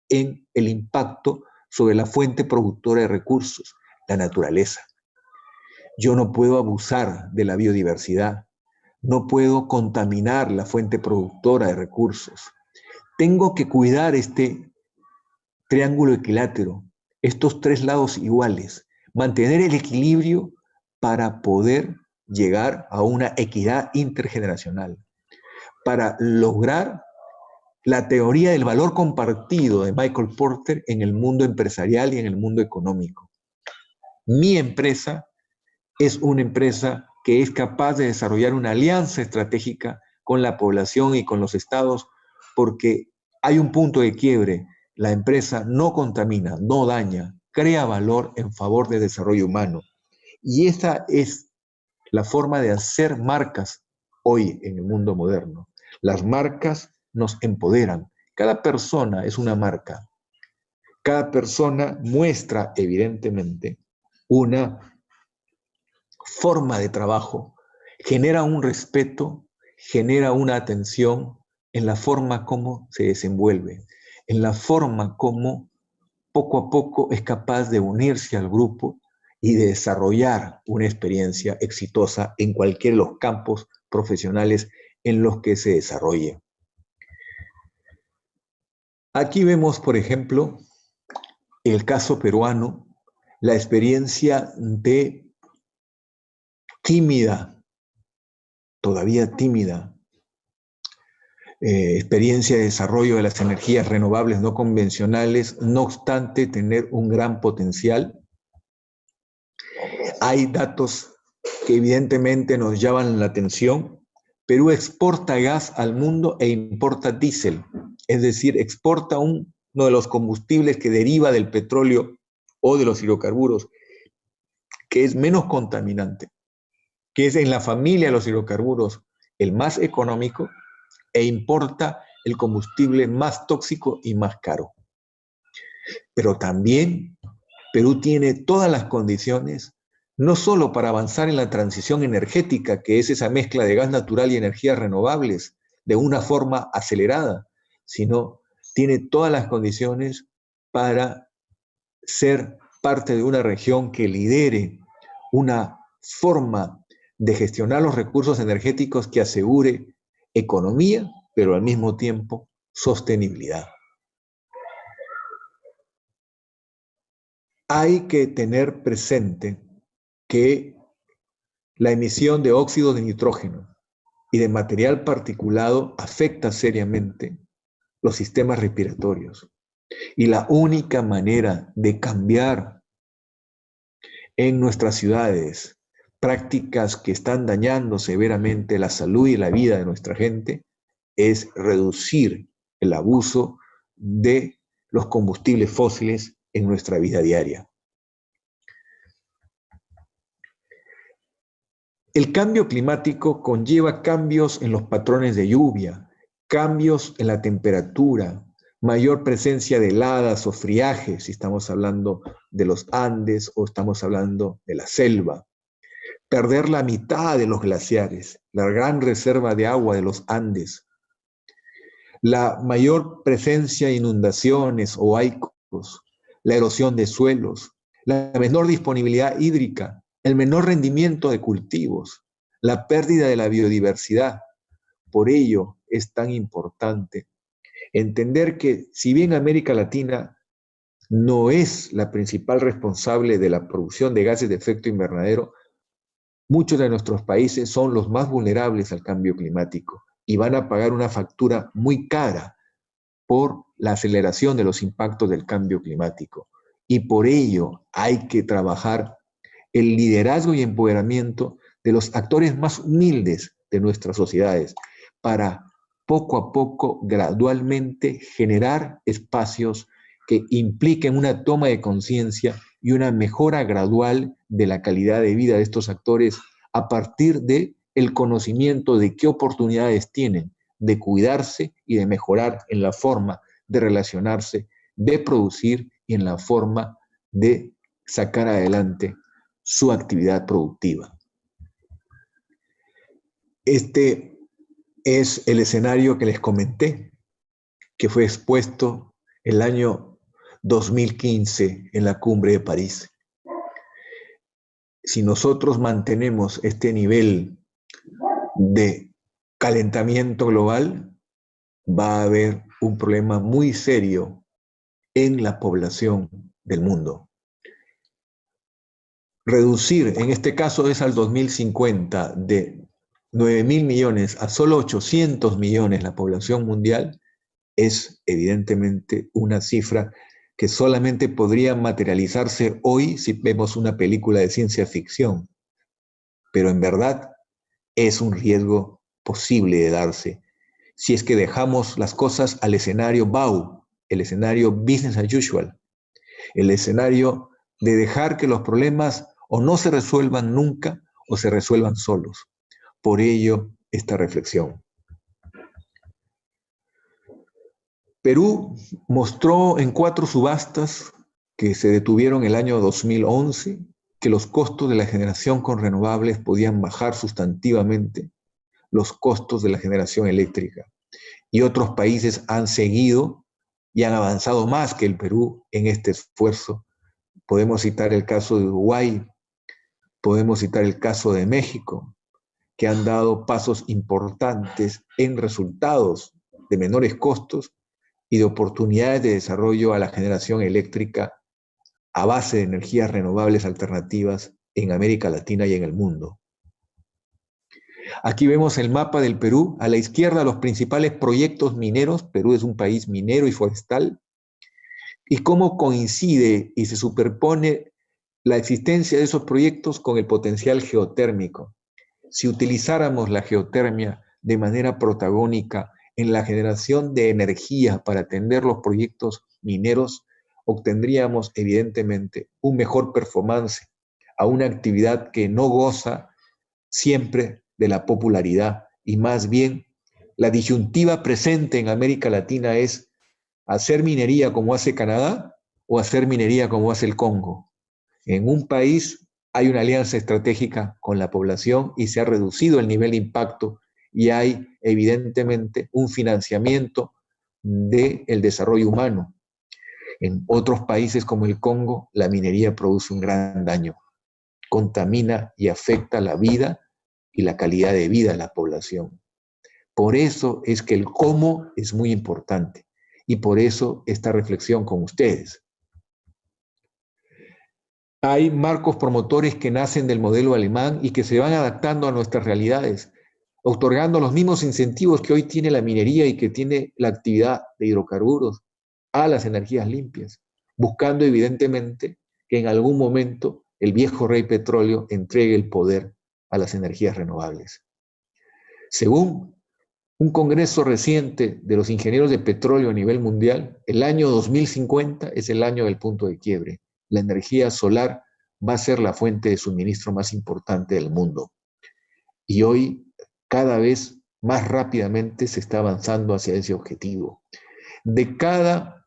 en el impacto sobre la fuente productora de recursos, la naturaleza. Yo no puedo abusar de la biodiversidad, no puedo contaminar la fuente productora de recursos. Tengo que cuidar este triángulo equilátero, estos tres lados iguales, mantener el equilibrio para poder llegar a una equidad intergeneracional, para lograr la teoría del valor compartido de Michael Porter en el mundo empresarial y en el mundo económico. Mi empresa es una empresa que es capaz de desarrollar una alianza estratégica con la población y con los estados, porque hay un punto de quiebre. La empresa no contamina, no daña, crea valor en favor del desarrollo humano. Y esa es la forma de hacer marcas hoy en el mundo moderno. Las marcas nos empoderan. Cada persona es una marca. Cada persona muestra, evidentemente, una forma de trabajo, genera un respeto, genera una atención en la forma como se desenvuelve, en la forma como poco a poco es capaz de unirse al grupo y de desarrollar una experiencia exitosa en cualquiera de los campos profesionales en los que se desarrolle. Aquí vemos, por ejemplo, el caso peruano, la experiencia de todavía tímida, experiencia de desarrollo de las energías renovables no convencionales, no obstante tener un gran potencial. Hay datos que evidentemente nos llaman la atención. Perú exporta gas al mundo e importa diésel, es decir, exporta uno de los combustibles que deriva del petróleo o de los hidrocarburos, que es menos contaminante, que es en la familia de los hidrocarburos el más económico, e importa el combustible más tóxico y más caro. Pero también Perú tiene todas las condiciones, no solo para avanzar en la transición energética, que es esa mezcla de gas natural y energías renovables, de una forma acelerada, sino tiene todas las condiciones para ser parte de una región que lidere una forma de gestionar los recursos energéticos que asegure economía, pero al mismo tiempo sostenibilidad. Hay que tener presente que la emisión de óxido de nitrógeno y de material particulado afecta seriamente los sistemas respiratorios. Y la única manera de cambiar en nuestras ciudades prácticas que están dañando severamente la salud y la vida de nuestra gente es reducir el abuso de los combustibles fósiles en nuestra vida diaria. El cambio climático conlleva cambios en los patrones de lluvia, cambios en la temperatura, mayor presencia de heladas o friajes, si estamos hablando de los Andes o estamos hablando de la selva. Perder la mitad de los glaciares, la gran reserva de agua de los Andes. La mayor presencia de inundaciones o huaicos, la erosión de suelos, la menor disponibilidad hídrica, el menor rendimiento de cultivos, la pérdida de la biodiversidad. Por ello es tan importante entender que si bien América Latina no es la principal responsable de la producción de gases de efecto invernadero, muchos de nuestros países son los más vulnerables al cambio climático y van a pagar una factura muy cara por la aceleración de los impactos del cambio climático. Y por ello hay que trabajar el liderazgo y empoderamiento de los actores más humildes de nuestras sociedades para poco a poco, gradualmente, generar espacios que impliquen una toma de conciencia y una mejora gradual de la calidad de vida de estos actores a partir de el conocimiento de qué oportunidades tienen de cuidarse y de mejorar en la forma de relacionarse, de producir y en la forma de sacar adelante su actividad productiva. Este es el escenario que les comenté, que fue expuesto el año 2015 en la Cumbre de París. Si nosotros mantenemos este nivel de calentamiento global, va a haber un problema muy serio en la población del mundo. Reducir, en este caso es al 2050, de 9.000 millones a solo 800 millones la población mundial, es evidentemente una cifra que solamente podría materializarse hoy si vemos una película de ciencia ficción. Pero en verdad es un riesgo posible de darse si es que dejamos las cosas al escenario BAU, el escenario business as usual, el escenario de dejar que los problemas o no se resuelvan nunca o se resuelvan solos. Por ello, esta reflexión. Perú mostró en 4 subastas que se detuvieron el año 2011 que los costos de la generación con renovables podían bajar sustantivamente los costos de la generación eléctrica. Y otros países han seguido y han avanzado más que el Perú en este esfuerzo. Podemos citar el caso de Uruguay, podemos citar el caso de México, que han dado pasos importantes en resultados de menores costos y de oportunidades de desarrollo a la generación eléctrica a base de energías renovables alternativas en América Latina y en el mundo. Aquí vemos el mapa del Perú. A la izquierda, los principales proyectos mineros. Perú es un país minero y forestal. Y cómo coincide y se superpone la existencia de esos proyectos con el potencial geotérmico. Si utilizáramos la geotermia de manera protagónica en la generación de energía para atender los proyectos mineros, obtendríamos evidentemente un mejor performance a una actividad que no goza siempre de la popularidad y más bien la disyuntiva presente en América Latina es hacer minería como hace Canadá o hacer minería como hace el Congo. En un país hay una alianza estratégica con la población y se ha reducido el nivel de impacto y hay evidentemente un financiamiento del desarrollo humano. En otros países como el Congo, la minería produce un gran daño, contamina y afecta la vida y la calidad de vida de la población. Por eso es que el cómo es muy importante y por eso esta reflexión con ustedes. Hay marcos promotores que nacen del modelo alemán y que se van adaptando a nuestras realidades, otorgando los mismos incentivos que hoy tiene la minería y que tiene la actividad de hidrocarburos a las energías limpias, buscando evidentemente que en algún momento el viejo rey petróleo entregue el poder a las energías renovables. Según un congreso reciente de los ingenieros de petróleo a nivel mundial, el año 2050 es el año del punto de quiebre. La energía solar va a ser la fuente de suministro más importante del mundo. Y hoy, cada vez más rápidamente, se está avanzando hacia ese objetivo. De cada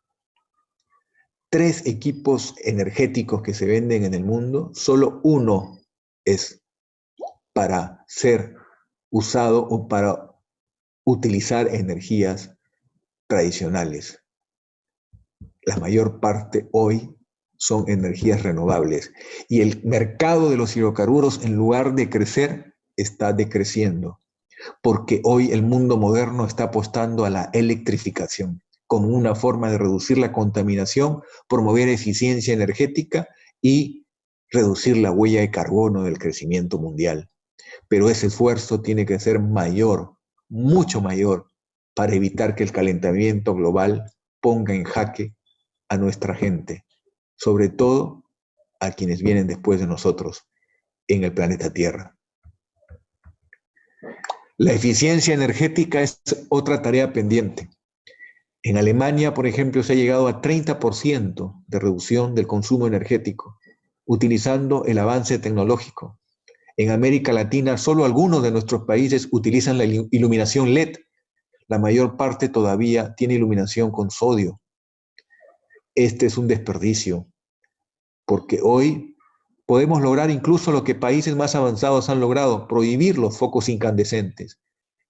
3 equipos energéticos que se venden en el mundo, solo 1 es para ser usado o para utilizar energías tradicionales. La mayor parte hoy son energías renovables y el mercado de los hidrocarburos, en lugar de crecer, está decreciendo, porque hoy el mundo moderno está apostando a la electrificación como una forma de reducir la contaminación, promover eficiencia energética y reducir la huella de carbono del crecimiento mundial. Pero ese esfuerzo tiene que ser mayor, mucho mayor, para evitar que el calentamiento global ponga en jaque a nuestra gente, sobre todo a quienes vienen después de nosotros en el planeta Tierra. La eficiencia energética es otra tarea pendiente. En Alemania, por ejemplo, se ha llegado a 30% de reducción del consumo energético, utilizando el avance tecnológico. En América Latina, solo algunos de nuestros países utilizan la iluminación LED. La mayor parte todavía tiene iluminación con sodio. Este es un desperdicio, porque hoy podemos lograr incluso lo que países más avanzados han logrado, prohibir los focos incandescentes,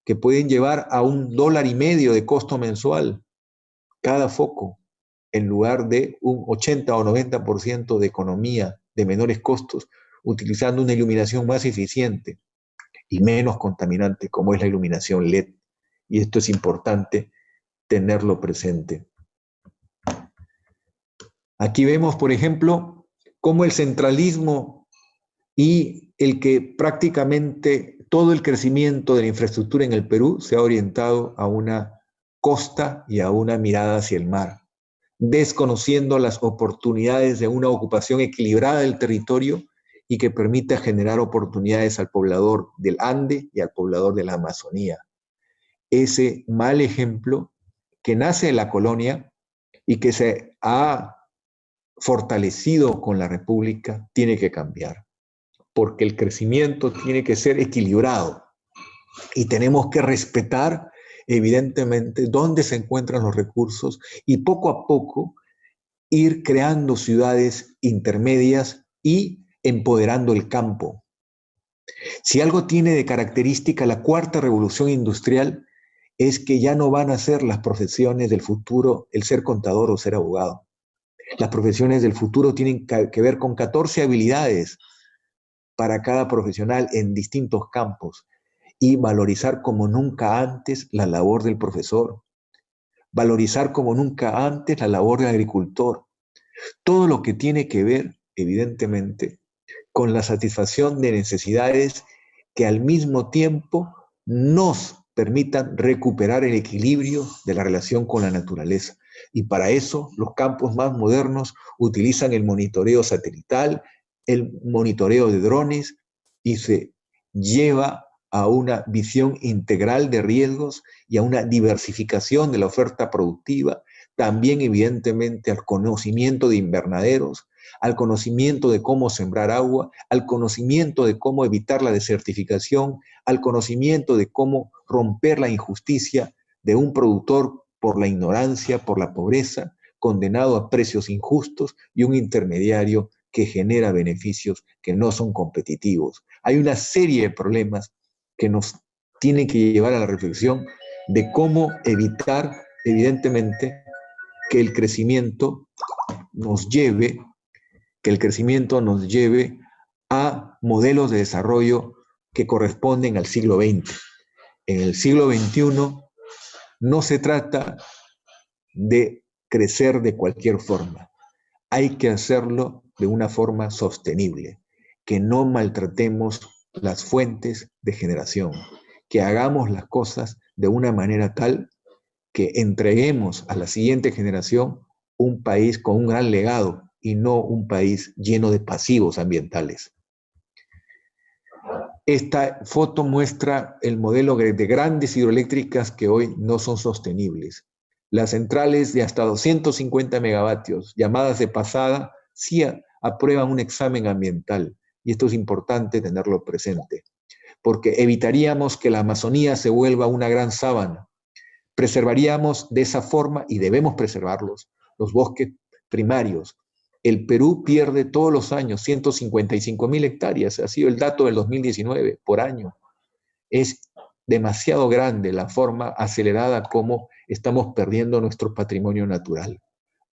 que pueden llevar a $1.50 de costo mensual cada foco, en lugar de un 80 o 90% de economía, de menores costos, utilizando una iluminación más eficiente y menos contaminante, como es la iluminación LED. Y esto es importante tenerlo presente. Aquí vemos, por ejemplo, cómo el centralismo y el que prácticamente todo el crecimiento de la infraestructura en el Perú se ha orientado a una costa y a una mirada hacia el mar, desconociendo las oportunidades de una ocupación equilibrada del territorio y que permita generar oportunidades al poblador del Ande y al poblador de la Amazonía. Ese mal ejemplo que nace en la colonia y que se ha fortalecido con la República tiene que cambiar, porque el crecimiento tiene que ser equilibrado y tenemos que respetar evidentemente dónde se encuentran los recursos y poco a poco ir creando ciudades intermedias y empoderando el campo. Si algo tiene de característica la cuarta revolución industrial es que ya no van a ser las profesiones del futuro el ser contador o ser abogado. Las profesiones del futuro tienen que ver con 14 habilidades para cada profesional en distintos campos y valorizar como nunca antes la labor del profesor, valorizar como nunca antes la labor del agricultor. Todo lo que tiene que ver, evidentemente, con la satisfacción de necesidades que al mismo tiempo nos permitan recuperar el equilibrio de la relación con la naturaleza. Y para eso los campos más modernos utilizan el monitoreo satelital, el monitoreo de drones y se lleva a una visión integral de riesgos y a una diversificación de la oferta productiva, también evidentemente al conocimiento de invernaderos, al conocimiento de cómo sembrar agua, al conocimiento de cómo evitar la desertificación, al conocimiento de cómo romper la injusticia de un productor por la ignorancia, por la pobreza, condenado a precios injustos, y un intermediario que genera beneficios que no son competitivos. Hay una serie de problemas que nos tienen que llevar a la reflexión de cómo evitar, evidentemente, que el crecimiento nos lleve a modelos de desarrollo que corresponden al siglo XX. En el siglo XXI no se trata de crecer de cualquier forma. Hay que hacerlo de una forma sostenible, que no maltratemos las fuentes de generación, que hagamos las cosas de una manera tal que entreguemos a la siguiente generación un país con un gran legado y no un país lleno de pasivos ambientales. Esta foto muestra el modelo de grandes hidroeléctricas que hoy no son sostenibles. Las centrales de hasta 250 megavatios, llamadas de pasada, sí aprueban un examen ambiental, y esto es importante tenerlo presente, porque evitaríamos que la Amazonía se vuelva una gran sábana. Preservaríamos de esa forma, y debemos preservarlos, los bosques primarios. El Perú pierde todos los años 155.000 hectáreas, ha sido el dato del 2019, por año. Es demasiado grande la forma acelerada como estamos perdiendo nuestro patrimonio natural.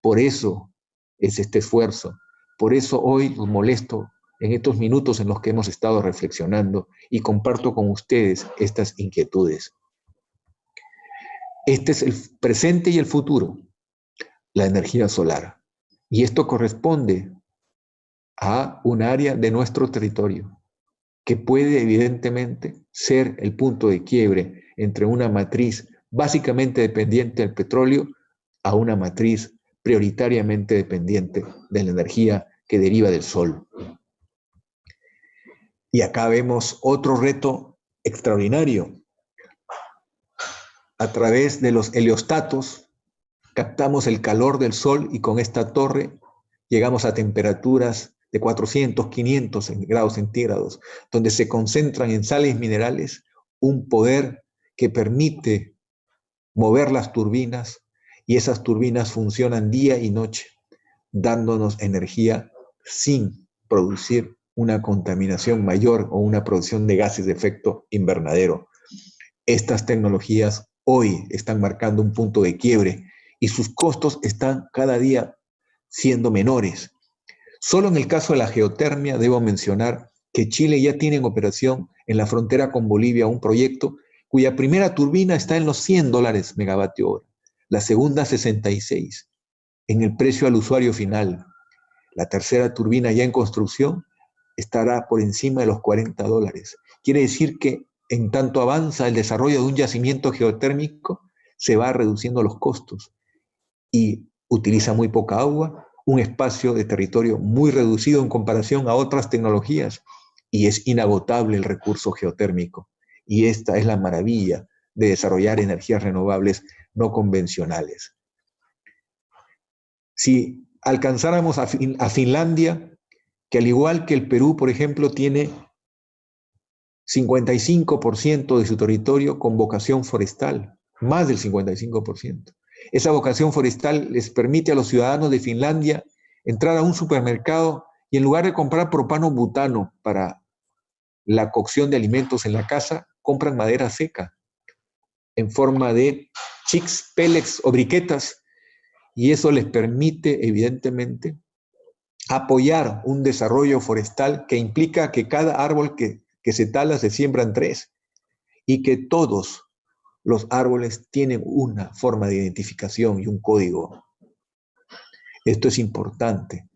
Por eso es este esfuerzo. Por eso hoy los molesto en estos minutos en los que hemos estado reflexionando y comparto con ustedes estas inquietudes. Este es el presente y el futuro, la energía solar. Y esto corresponde a un área de nuestro territorio que puede evidentemente ser el punto de quiebre entre una matriz básicamente dependiente del petróleo a una matriz prioritariamente dependiente de la energía que deriva del sol. Y acá vemos otro reto extraordinario. A través de los heliostatos captamos el calor del sol y con esta torre llegamos a temperaturas de 400, 500 grados centígrados, donde se concentran en sales minerales un poder que permite mover las turbinas, y esas turbinas funcionan día y noche, dándonos energía sin producir una contaminación mayor o una producción de gases de efecto invernadero. Estas tecnologías hoy están marcando un punto de quiebre y sus costos están cada día siendo menores. Solo en el caso de la geotermia debo mencionar que Chile ya tiene en operación en la frontera con Bolivia un proyecto cuya primera turbina está en los $100 megavatio hora, la segunda 66, en el precio al usuario final. La tercera turbina ya en construcción estará por encima de los $40. Quiere decir que en tanto avanza el desarrollo de un yacimiento geotérmico, se va reduciendo los costos y utiliza muy poca agua, un espacio de territorio muy reducido en comparación a otras tecnologías, y es inagotable el recurso geotérmico. Y esta es la maravilla de desarrollar energías renovables no convencionales. Si alcanzáramos a Finlandia, que al igual que el Perú, por ejemplo, tiene 55% de su territorio con vocación forestal, más del 55%. Esa vocación forestal les permite a los ciudadanos de Finlandia entrar a un supermercado y en lugar de comprar propano-butano para la cocción de alimentos en la casa, compran madera seca en forma de chips, pellets o briquetas, y eso les permite, evidentemente, apoyar un desarrollo forestal que implica que cada árbol que se tala se siembran 3 y que todos los árboles tienen una forma de identificación y un código. Esto es importante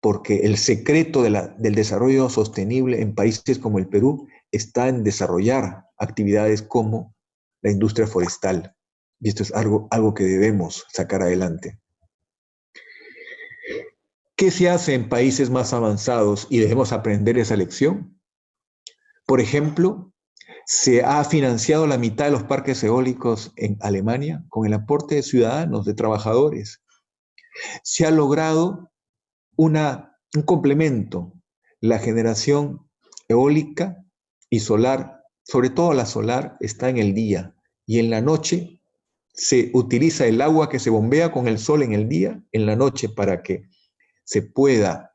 porque el secreto del desarrollo sostenible en países como el Perú está en desarrollar actividades como la industria forestal. Y esto es algo que debemos sacar adelante. ¿Qué se hace en países más avanzados y debemos aprender esa lección? Por ejemplo, se ha financiado la mitad de los parques eólicos en Alemania con el aporte de ciudadanos, de trabajadores. Se ha logrado un complemento, la generación eólica y solar, sobre todo la solar, está en el día y en la noche se utiliza el agua que se bombea con el sol en el día, en la noche, para que se pueda,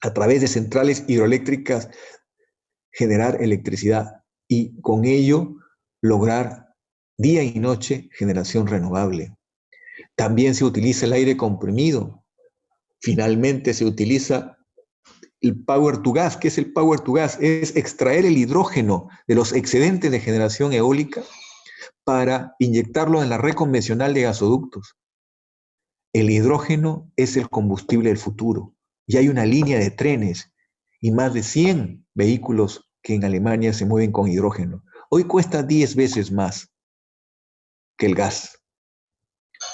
a través de centrales hidroeléctricas, generar electricidad y con ello lograr día y noche generación renovable. También se utiliza el aire comprimido. Finalmente se utiliza el power to gas. ¿Qué es el power to gas? Es extraer el hidrógeno de los excedentes de generación eólica para inyectarlo en la red convencional de gasoductos. El hidrógeno es el combustible del futuro. Y hay una línea de trenes y más de 100 vehículos que en Alemania se mueven con hidrógeno. Hoy cuesta 10 veces más que el gas,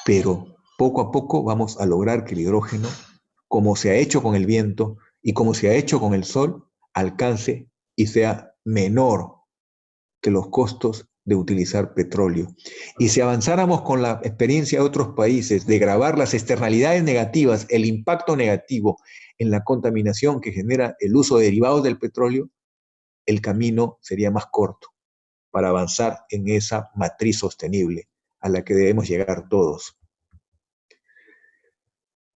pero poco a poco vamos a lograr que el hidrógeno, como se ha hecho con el viento y como se ha hecho con el sol, alcance y sea menor que los costos de utilizar petróleo. Y si avanzáramos con la experiencia de otros países de grabar las externalidades negativas, el impacto negativo en la contaminación que genera el uso de derivados del petróleo, el camino sería más corto para avanzar en esa matriz sostenible a la que debemos llegar todos.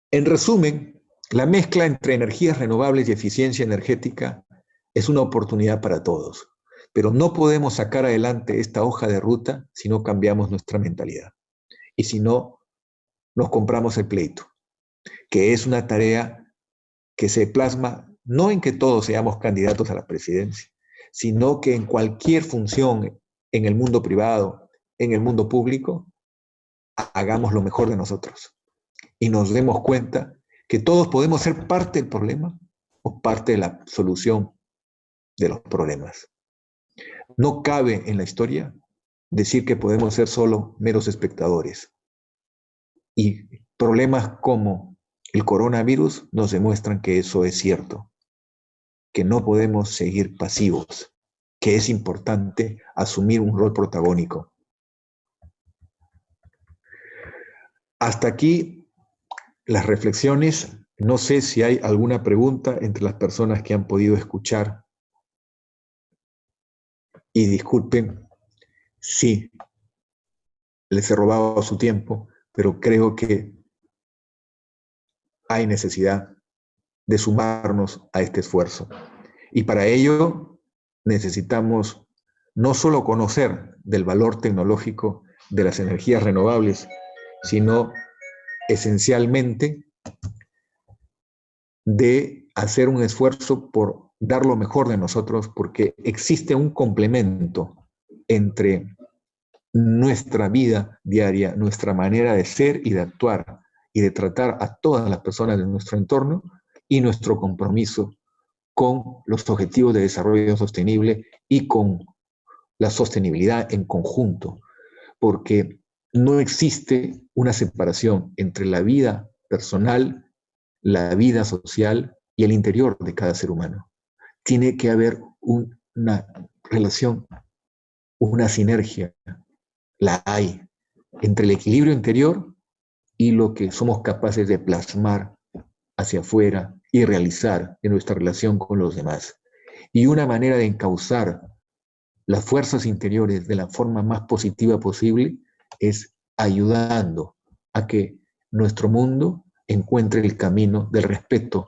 En resumen, la mezcla entre energías renovables y eficiencia energética es una oportunidad para todos, pero no podemos sacar adelante esta hoja de ruta si no cambiamos nuestra mentalidad y si no nos compramos el pleito, que es una tarea que se plasma no en que todos seamos candidatos a la presidencia, sino que en cualquier función en el mundo privado, en el mundo público, hagamos lo mejor de nosotros y nos demos cuenta que todos podemos ser parte del problema o parte de la solución de los problemas. No cabe en la historia decir que podemos ser solo meros espectadores. Y problemas como el coronavirus nos demuestran que eso es cierto, que no podemos seguir pasivos, que es importante asumir un rol protagónico. Hasta aquí las reflexiones. No sé si hay alguna pregunta entre las personas que han podido escuchar. Y disculpen si les he robado su tiempo, pero creo que hay necesidad de sumarnos a este esfuerzo. Y para ello necesitamos no solo conocer del valor tecnológico de las energías renovables, sino esencialmente de hacer un esfuerzo por dar lo mejor de nosotros, porque existe un complemento entre nuestra vida diaria, nuestra manera de ser y de actuar y de tratar a todas las personas de nuestro entorno y nuestro compromiso con los objetivos de desarrollo sostenible y con la sostenibilidad en conjunto, porque no existe una separación entre la vida personal, la vida social y el interior de cada ser humano. Tiene que haber una relación, una sinergia. La hay entre el equilibrio interior y lo que somos capaces de plasmar hacia afuera y realizar en nuestra relación con los demás. Y una manera de encauzar las fuerzas interiores de la forma más positiva posible es ayudando a que nuestro mundo encuentre el camino del respeto